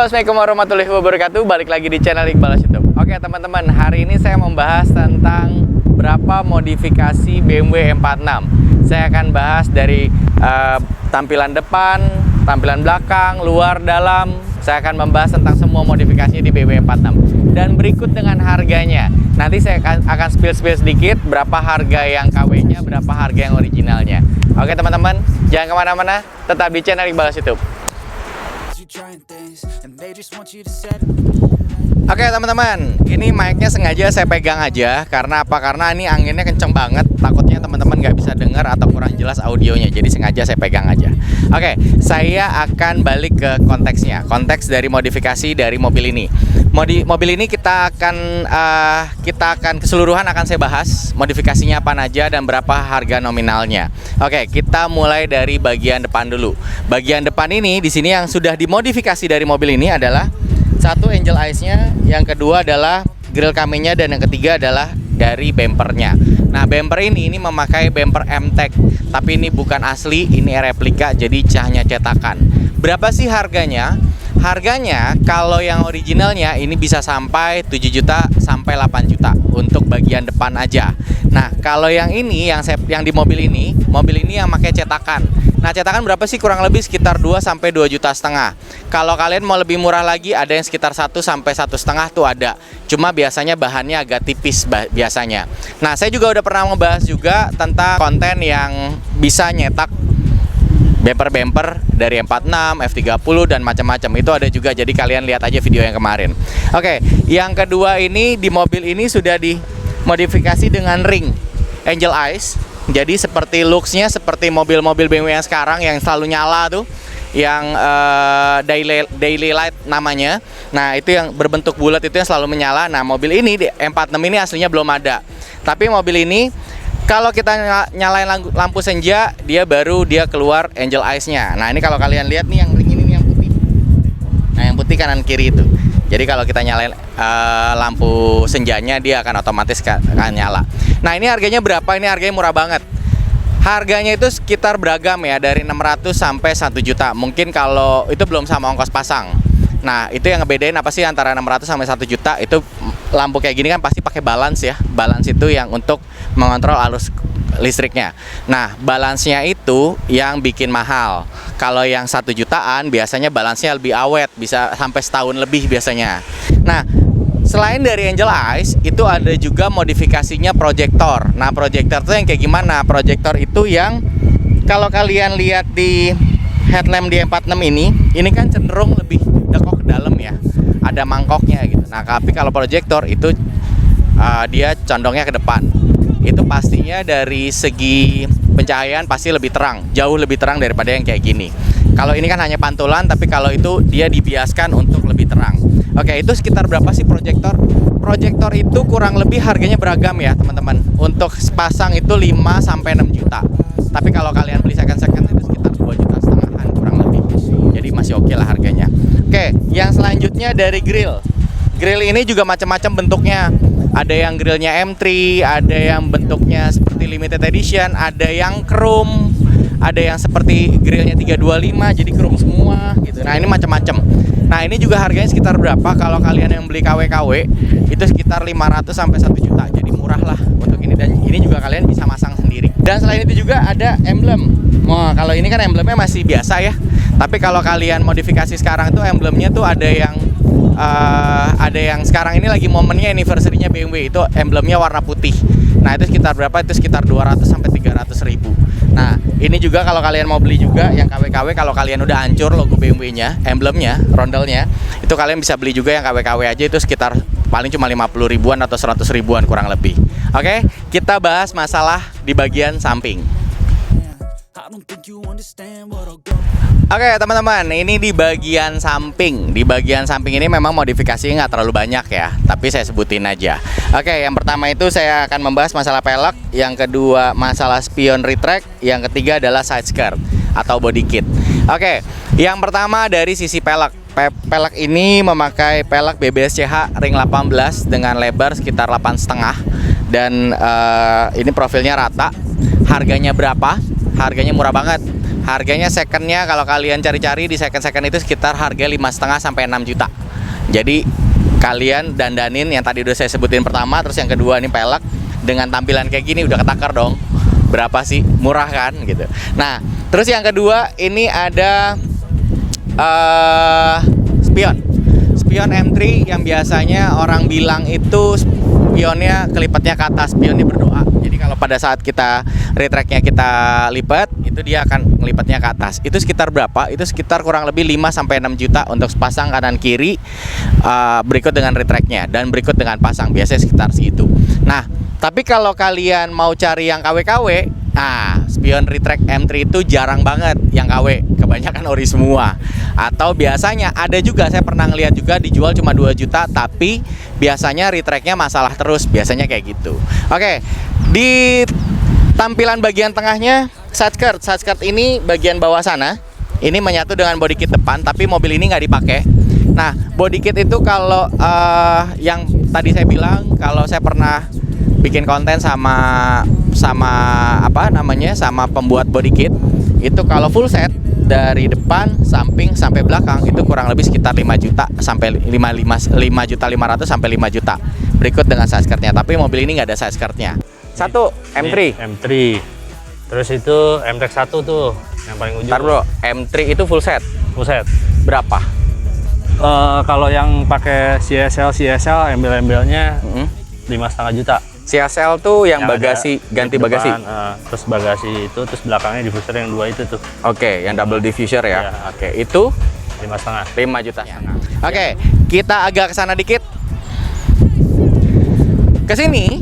Assalamualaikum warahmatullahi wabarakatuh. Balik lagi di channel Iqbal YouTube. Oke teman-teman, hari ini saya membahas tentang berapa modifikasi BMW M46. Saya akan bahas dari tampilan depan, tampilan belakang, luar, dalam. Saya akan membahas tentang semua modifikasinya di BMW M46. Dan berikut dengan harganya. Nanti saya akan spill sedikit berapa harga yang KW-nya, berapa harga yang originalnya. Oke teman-teman, jangan kemana-mana, tetap di channel Iqbal YouTube. Oke teman-teman, ini mic-nya sengaja saya pegang aja. Karena apa? Karena ini anginnya kenceng banget. Takutnya teman-teman nggak bisa dengar atau kurang jelas audionya. Jadi sengaja saya pegang aja. Oke, saya akan balik ke konteksnya. Konteks dari modifikasi dari mobil ini. Mobil ini kita akan keseluruhan akan saya bahas. Modifikasinya apa aja dan berapa harga nominalnya. Oke, kita mulai dari bagian depan dulu. Bagian depan ini di sini yang sudah dimodifikasi dari mobil ini adalah satu angel eyes-nya, yang kedua adalah grill kaminya, dan yang ketiga adalah dari bumpernya. Nah, bumper ini memakai bumper M-Tech, tapi ini bukan asli, ini replika, jadi cahnya cetakan. Berapa sih harganya? Harganya kalau yang originalnya ini bisa sampai 7 juta sampai 8 juta untuk bagian depan aja. Nah, kalau yang ini yang di mobil ini yang pakai cetakan. Nah, cetakan berapa sih? Kurang lebih sekitar 2 sampai 2 juta setengah. Kalau kalian mau lebih murah lagi, ada yang sekitar 1 sampai 1,5 tuh ada. Cuma biasanya bahannya agak tipis biasanya. Nah, saya juga udah pernah ngebahas juga tentang konten yang bisa nyetak bumper dari M46, F30 dan macam-macam. Itu ada juga, jadi kalian lihat aja video yang kemarin. Oke, yang kedua ini di mobil ini sudah dimodifikasi dengan ring angel eyes. Jadi seperti looks-nya seperti mobil-mobil BMW yang sekarang yang selalu nyala tuh, yang daily light namanya. Nah, itu yang berbentuk bulat itu yang selalu menyala. Nah, mobil ini di M46 ini aslinya belum ada. Tapi mobil ini kalau kita nyalain lampu senja, dia keluar angel eyes-nya. Nah, ini kalau kalian lihat nih yang ring ini yang putih. Nah, yang putih kanan kiri itu. Jadi kalau kita nyalain lampu senjanya, dia akan otomatis akan nyala. Nah, ini harganya berapa? Ini harganya murah banget. Harganya itu sekitar beragam ya, dari 600 sampai 1 juta. Mungkin kalau itu belum sama ongkos pasang. Nah, itu yang ngebedain apa sih antara 600 sampai 1 juta. Itu lampu kayak gini kan pasti pakai balance ya. Balance itu yang untuk mengontrol arus listriknya. Nah, balance-nya itu yang bikin mahal. Kalau yang 1 jutaan biasanya balance-nya lebih awet, bisa sampai setahun lebih biasanya. Nah, selain dari angel eyes, itu ada juga modifikasinya proyektor. Nah, proyektor itu yang kayak gimana? Proyektor itu yang kalau kalian lihat di headlamp di M46 ini kan cenderung lebih dekok ke dalam ya. Ada mangkoknya gitu. Nah, tapi kalau proyektor itu dia condongnya ke depan. Itu pastinya dari segi pencahayaan pasti lebih terang, jauh lebih terang daripada yang kayak gini. Kalau ini kan hanya pantulan, tapi kalau itu dia dibiaskan untuk lebih terang. Oke, itu sekitar berapa sih proyektor? Proyektor itu kurang lebih harganya beragam ya teman-teman. Untuk sepasang itu 5 sampai 6 juta. Tapi kalau kalian beli second itu sekitar 2 juta setengahan kurang lebih. Jadi masih oke lah harganya. Oke, yang selanjutnya dari grill. Grill ini juga macam-macam bentuknya. Ada yang grillnya M3, ada yang bentuknya seperti limited edition, ada yang chrome, ada yang seperti grillnya 325, jadi chrome semua gitu. Nah, ini macam-macam. Nah, ini juga harganya sekitar berapa? Kalau kalian yang beli KW itu sekitar 500 sampai 1 juta. Jadi murah lah untuk ini, dan ini juga kalian bisa masang sendiri. Dan selain itu juga ada emblem. Nah, kalau ini kan emblemnya masih biasa ya. Tapi kalau kalian modifikasi sekarang tuh emblemnya tuh ada yang sekarang ini lagi momennya anniversary-nya BMW, itu emblemnya warna putih. Nah, itu sekitar berapa? Itu sekitar 200 sampai 300 ribu. Nah, ini juga kalau kalian mau beli juga yang KW, kalau kalian udah hancur logo BMW-nya, emblemnya, rondelnya, itu kalian bisa beli juga yang KW aja, itu sekitar paling cuma 50 ribuan atau 100 ribuan kurang lebih. Oke, kita bahas masalah di bagian samping. Oke teman-teman, ini di bagian samping. Di bagian samping ini memang modifikasi nggak terlalu banyak ya, tapi saya sebutin aja. Oke, yang pertama itu saya akan membahas masalah pelek. Yang kedua masalah spion retract. Yang ketiga adalah side skirt atau body kit. Oke, yang pertama dari sisi pelek. Pelek ini memakai pelek BBSCH ring 18 dengan lebar sekitar 8,5. Dan ini profilnya rata. Harganya berapa? Harganya murah banget. Harganya secondnya kalau kalian cari-cari di second itu sekitar harga 5,5 sampai 6 juta. Jadi kalian dandanin yang tadi udah saya sebutin pertama, terus yang kedua ini pelek dengan tampilan kayak gini udah ketakar dong. Berapa sih? Murah kan gitu. Nah, terus yang kedua ini ada spion. Spion M3 yang biasanya orang bilang itu spionnya kelipatnya ke atas, spionnya berdoa. Jadi kalau pada saat kita retracknya kita lipat, itu dia akan ngelipatnya ke atas. Itu sekitar berapa? Itu sekitar kurang lebih 5 sampai 6 juta untuk pasang kanan kiri, berikut dengan retracknya dan berikut dengan pasang, biasanya sekitar segitu. Nah, tapi kalau kalian mau cari yang KW-KW, nah, spion retract M3 itu jarang banget yang KW, kebanyakan ori semua. Atau biasanya ada juga, saya pernah ngeliat juga dijual cuma 2 juta, tapi biasanya retracknya masalah terus, biasanya kayak gitu. Oke, di tampilan bagian tengahnya side skirt ini bagian bawah sana, ini menyatu dengan body kit depan, tapi mobil ini nggak dipakai. Nah, body kit itu kalau yang tadi saya bilang, kalau saya pernah bikin konten sama apa namanya, sama pembuat body kit, itu kalau full set dari depan, samping sampai belakang itu kurang lebih sekitar 5 juta sampai 5 juta 500 sampai 5 juta. Berikut dengan side skirtnya, tapi mobil ini nggak ada side skirtnya. Satu M3. M3. Terus itu MTX 1 tuh yang paling ujung. Ntar bro, M3 itu full set. Full set. Berapa? Kalau yang pakai CSL embel-embelnya 5,5 juta. CSL tuh yang bagasi, ganti depan, bagasi. Terus bagasi itu, terus belakangnya diffuser yang 2 itu tuh. Oke, yang double diffuser ya. Ya. Oke, itu 5,5. 5 juta. Oke, kita agak ke sana dikit. Kesini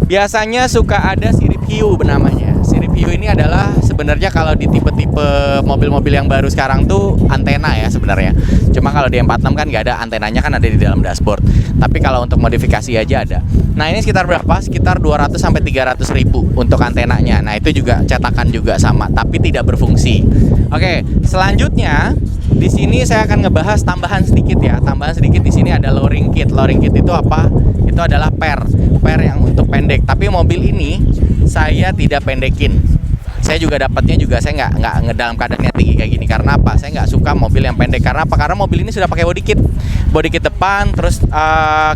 biasanya suka ada sirip hiu namanya. Sirip hiu ini adalah sebenarnya kalau di tipe-tipe mobil-mobil yang baru sekarang tuh antena ya sebenarnya. Cuma kalau di M46 kan nggak ada, antenanya kan ada di dalam dashboard. Tapi kalau untuk modifikasi aja ada. Nah, ini sekitar berapa? Sekitar 200 sampai 300 ribu untuk antenanya. Nah, itu juga cetakan juga sama, tapi tidak berfungsi. Oke, selanjutnya di sini saya akan ngebahas tambahan sedikit ya. Tambahan sedikit di sini ada lowering kit. Lowering kit itu apa? Itu adalah per yang untuk pendek. Tapi mobil ini saya tidak pendekin. Saya juga dapatnya juga saya nggak dalam keadaannya tinggi kayak gini. Karena apa? Saya nggak suka mobil yang pendek. Karena apa? Karena mobil ini sudah pakai body kit depan. Terus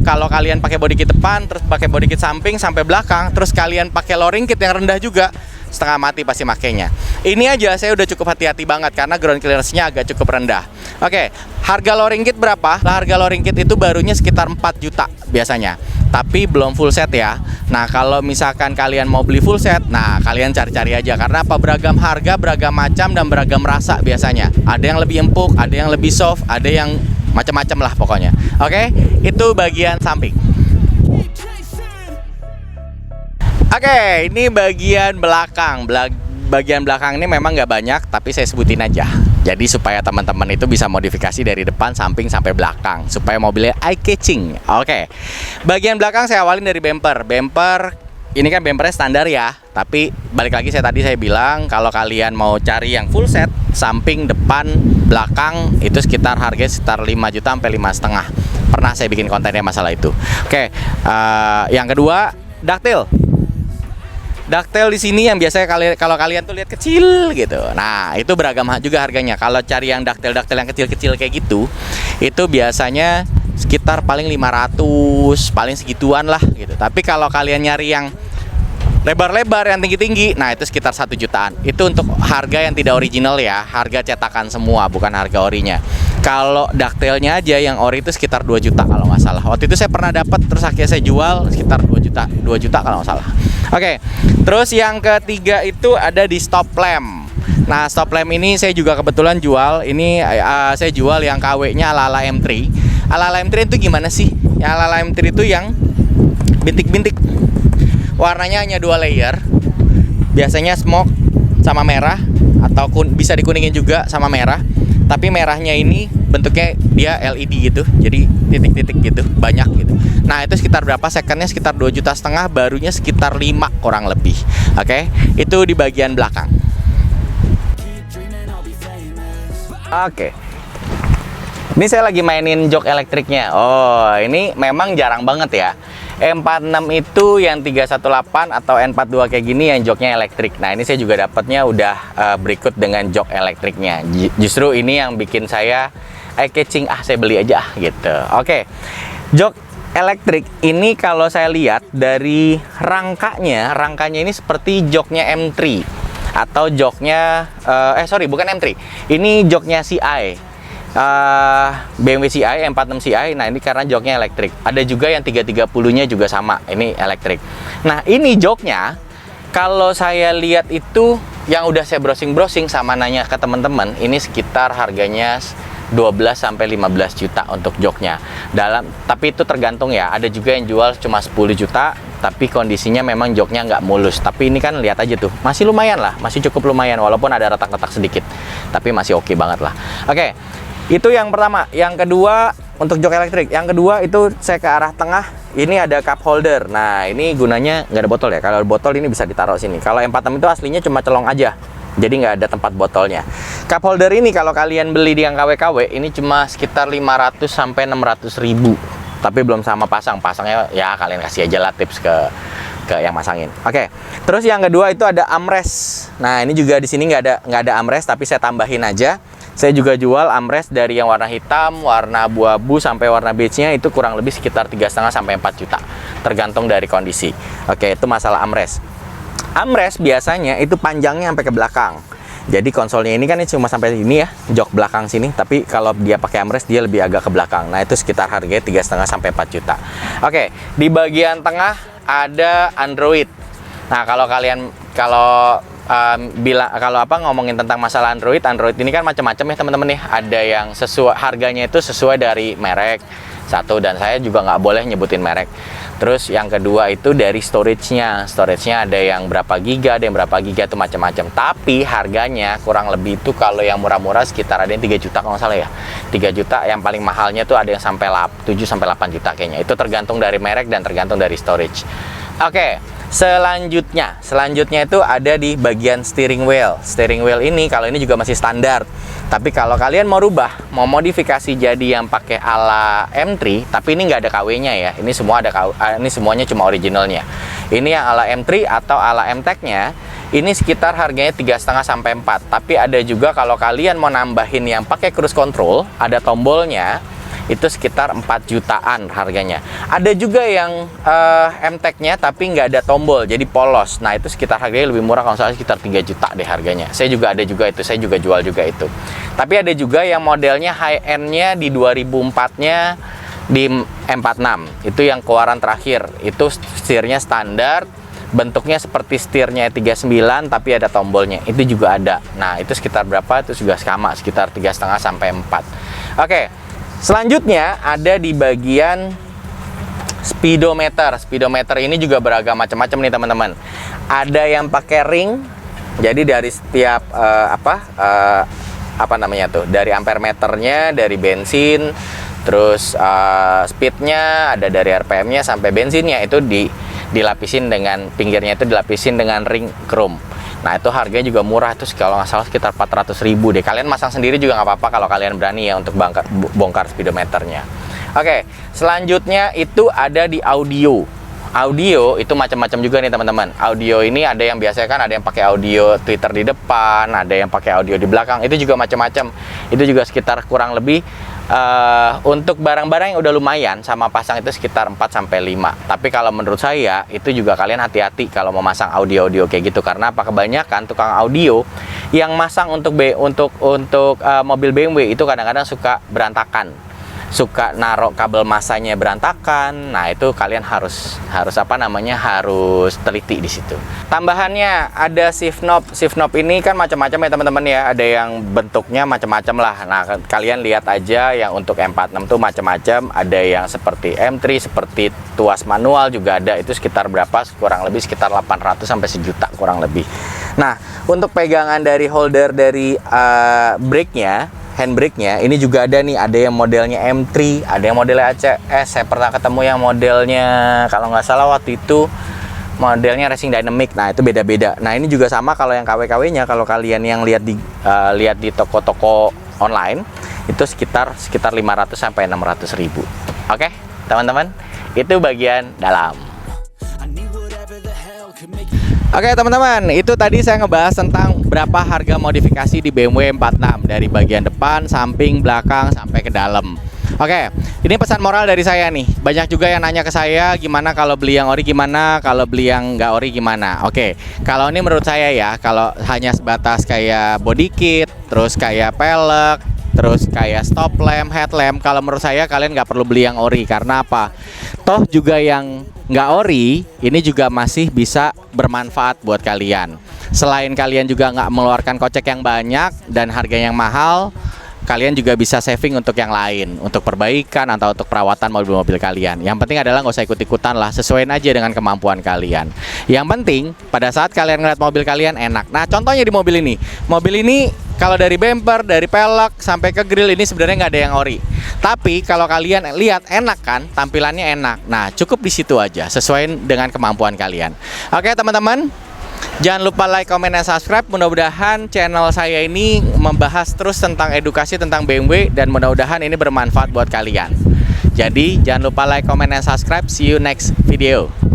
kalau kalian pakai body kit depan, terus pakai body kit samping sampai belakang, terus kalian pakai lowering kit yang rendah juga, setengah mati pasti makainya. Ini aja saya udah cukup hati-hati banget karena ground clearance-nya agak cukup rendah. Oke, harga lowering kit berapa? Harga lowering kit itu barunya sekitar 4 juta biasanya. Tapi belum full set ya. Nah, kalau misalkan kalian mau beli full set, nah kalian cari-cari aja. Karena apa? Beragam harga, beragam macam, dan beragam rasa biasanya. Ada yang lebih empuk, ada yang lebih soft, ada yang macam-macam lah pokoknya. Oke, itu bagian samping. Oke, ini bagian belakang. Bagian belakang ini memang nggak banyak, tapi saya sebutin aja. Jadi supaya teman-teman itu bisa modifikasi dari depan, samping, sampai belakang, supaya mobilnya eye-catching. Oke, bagian belakang saya awalin dari bumper. Bumper, ini kan bumpernya standar ya. Tapi balik lagi tadi saya bilang, kalau kalian mau cari yang full set, samping, depan, belakang, itu sekitar harganya sekitar 5 juta sampai 5,5. Pernah saya bikin kontennya masalah itu. Oke, yang kedua, ductile. Ductile di sini yang biasanya kalau kalian tuh lihat kecil gitu. Nah, itu beragam juga harganya. Kalau cari yang ductile yang kecil-kecil kayak gitu, itu biasanya sekitar paling 500, paling segituan lah gitu. Tapi kalau kalian nyari yang lebar-lebar yang tinggi-tinggi, nah itu sekitar 1 jutaan. Itu untuk harga yang tidak original ya, harga cetakan semua, bukan harga orinya. Kalau ductile-nya aja yang ori itu sekitar 2 juta kalau nggak salah. Waktu itu saya pernah dapat, terus akhirnya saya jual sekitar 2 juta kalau nggak salah. Oke, terus yang ketiga itu ada di stop lamp. Nah, stop lamp ini saya juga kebetulan jual. Ini saya jual yang KW-nya ala-ala M3. Ala-ala M3 itu gimana sih? Yang ala-ala M3 itu yang bintik-bintik. Warnanya hanya 2 layer. Biasanya smoke sama merah, atau bisa dikuningin juga sama merah. Tapi merahnya ini bentuknya dia LED gitu, jadi titik-titik gitu, banyak gitu. Nah, itu sekitar berapa? Secondnya sekitar 2,5 juta, barunya sekitar 5 kurang lebih. Oke, itu di bagian belakang. Oke, ini saya lagi mainin jok elektriknya. Oh, ini memang jarang banget ya. E46 itu yang 318 atau N42 kayak gini yang joknya elektrik. Nah, ini saya juga dapatnya udah berikut dengan jok elektriknya. Justru ini yang bikin saya eye-catching, saya beli aja gitu. Oke. Jok elektrik ini kalau saya lihat dari rangkanya ini seperti joknya M3 atau joknya bukan M3. Ini joknya CI. BMW CI, M46 CI. Nah, ini karena joknya elektrik. Ada juga yang 330-nya juga sama, ini elektrik. Nah, ini joknya kalau saya lihat itu yang udah saya browsing sama nanya ke teman-teman, ini sekitar harganya 12 sampai 15 juta untuk joknya. Tapi itu tergantung ya. Ada juga yang jual cuma 10 juta, tapi kondisinya memang joknya nggak mulus. Tapi ini kan lihat aja tuh, masih lumayan lah, masih cukup lumayan walaupun ada retak-retak sedikit. Tapi masih oke banget lah. Oke. Itu yang pertama. Yang kedua untuk jok elektrik. Yang kedua itu saya ke arah tengah. Ini ada cup holder. Nah, ini gunanya nggak ada botol ya. Kalau botol ini bisa ditaruh sini. Kalau M46 itu aslinya cuma celong aja. Jadi nggak ada tempat botolnya. Cup holder ini kalau kalian beli di yang KW-KW ini cuma sekitar 500 sampai 600 ribu. Tapi belum sama pasang. Pasangnya ya kalian kasih aja lah tips ke yang masangin. Oke. Terus yang kedua itu ada armrest. Nah, ini juga di sini nggak ada armrest, tapi saya tambahin aja. Saya juga jual armrest dari yang warna hitam, warna abu-abu sampai warna beige-nya itu kurang lebih sekitar 3,5 sampai 4 juta. Tergantung dari kondisi. Oke, itu masalah armrest. Armrest biasanya itu panjangnya sampai ke belakang. Jadi konsolnya ini kan cuma sampai ini ya, jok belakang sini. Tapi kalau dia pakai armrest dia lebih agak ke belakang. Nah, itu sekitar harganya 3,5 sampai 4 juta. Oke, di bagian tengah ada Android. Nah, kalau kalian ngomongin tentang masalah Android ini kan macam-macam ya teman-teman ya. Ada yang sesuai harganya itu sesuai dari merek satu, dan saya juga nggak boleh nyebutin merek. Terus yang kedua itu dari storage-nya ada yang berapa giga, ada yang berapa giga, itu macam-macam. Tapi harganya kurang lebih itu kalau yang murah-murah sekitar ada yang 3 juta kalau nggak salah ya. 3 juta, yang paling mahalnya tuh ada yang sampai 7 sampai 8 juta kayaknya. Itu tergantung dari merek dan tergantung dari storage. Oke. Selanjutnya itu ada di bagian steering wheel. Steering wheel ini kalau ini juga masih standar. Tapi kalau kalian mau modifikasi jadi yang pakai ala M3, tapi ini nggak ada KW-nya ya. Ini semuanya cuma originalnya. Ini yang ala M3 atau ala M-Tech-nya, ini sekitar harganya 3,5 sampai 4. Tapi ada juga kalau kalian mau nambahin yang pakai cruise control, ada tombolnya, itu sekitar 4 jutaan harganya. Ada juga yang M-Tech-nya tapi nggak ada tombol, jadi polos. Nah, itu sekitar harganya lebih murah, kalau salah sekitar 3 juta deh harganya. Saya juga ada juga itu, saya juga jual juga itu. Tapi ada juga yang modelnya high-end-nya di 2004-nya di M46. Itu yang keluaran terakhir. Itu setirnya standar, bentuknya seperti setirnya 39 tapi ada tombolnya. Itu juga ada. Nah, itu sekitar berapa? Itu juga sama, sekitar 3,5 sampai 4. Oke. Selanjutnya ada di bagian speedometer. Speedometer ini juga beragam macam-macam nih teman-teman. Ada yang pakai ring. Jadi dari setiap dari ampere meternya, dari bensin, terus speednya, ada dari RPM-nya sampai bensinnya itu dilapisin dengan pinggirnya itu dilapisin dengan ring chrome. Nah, itu harganya juga murah, itu kalau nggak salah sekitar 400 ribu deh. Kalian masang sendiri juga nggak apa-apa kalau kalian berani ya untuk bongkar speedometernya. Oke, selanjutnya itu ada di audio. Audio itu macam-macam juga nih teman-teman. Audio ini ada yang biasanya kan ada yang pakai audio tweeter di depan, ada yang pakai audio di belakang. Itu juga macam-macam. Itu juga sekitar kurang lebih untuk barang-barang yang udah lumayan sama pasang itu sekitar 4 sampai 5. Tapi kalau menurut saya itu juga kalian hati-hati kalau mau masang audio-audio kayak gitu, karena apa, kebanyakan tukang audio yang masang untuk mobil BMW itu kadang-kadang suka berantakan. Suka naruh kabel masanya berantakan. Nah, itu kalian harus harus teliti di situ. Tambahannya ada shift knob. Shift knob ini kan macam-macam ya teman-teman ya. Ada yang bentuknya macam-macam lah. Nah, kalian lihat aja yang untuk M46 tuh macam-macam. Ada yang seperti M3, seperti tuas manual juga ada. Itu sekitar berapa? Kurang lebih sekitar 800 sampai 1 juta kurang lebih. Nah, untuk pegangan dari holder dari brake-nya, handbrake-nya ini juga ada nih, ada yang modelnya M3, ada yang modelnya ACS. Saya pernah ketemu yang modelnya kalau nggak salah waktu itu modelnya Racing Dynamic. Nah, itu beda-beda. Nah, ini juga sama kalau yang KW-KW-nya, kalau kalian yang lihat di toko-toko online itu sekitar 500 sampai 600 ribu. Oke, teman-teman. Itu bagian dalam. Oke teman-teman, itu tadi saya ngebahas tentang berapa harga modifikasi di BMW 46 dari bagian depan, samping, belakang, sampai ke dalam. Oke, ini pesan moral dari saya nih. Banyak juga yang nanya ke saya, gimana kalau beli yang ori, gimana kalau beli yang nggak ori, gimana. Oke, kalau ini menurut saya ya, kalau hanya sebatas kayak body kit, terus kayak pelek, terus kayak stop lamp, headlamp, kalau menurut saya kalian nggak perlu beli yang ori. Karena apa? Toh juga yang nggak ori ini juga masih bisa bermanfaat buat kalian. Selain kalian juga nggak mengeluarkan kocek yang banyak dan harganya yang mahal, kalian juga bisa saving untuk yang lain, untuk perbaikan atau untuk perawatan mobil-mobil kalian. Yang penting adalah nggak usah ikut-ikutan lah, sesuaiin aja dengan kemampuan kalian. Yang penting pada saat kalian ngeliat mobil kalian enak. Nah contohnya di mobil ini kalau dari bumper, dari pelek sampai ke grill ini sebenarnya nggak ada yang ori. Tapi kalau kalian lihat enak kan, tampilannya enak. Nah cukup di situ aja, sesuai dengan kemampuan kalian. Oke teman-teman, jangan lupa like, comment, dan subscribe. Mudah-mudahan channel saya ini membahas terus tentang edukasi tentang BMW, dan mudah-mudahan ini bermanfaat buat kalian. Jadi jangan lupa like, comment, dan subscribe. See you next video.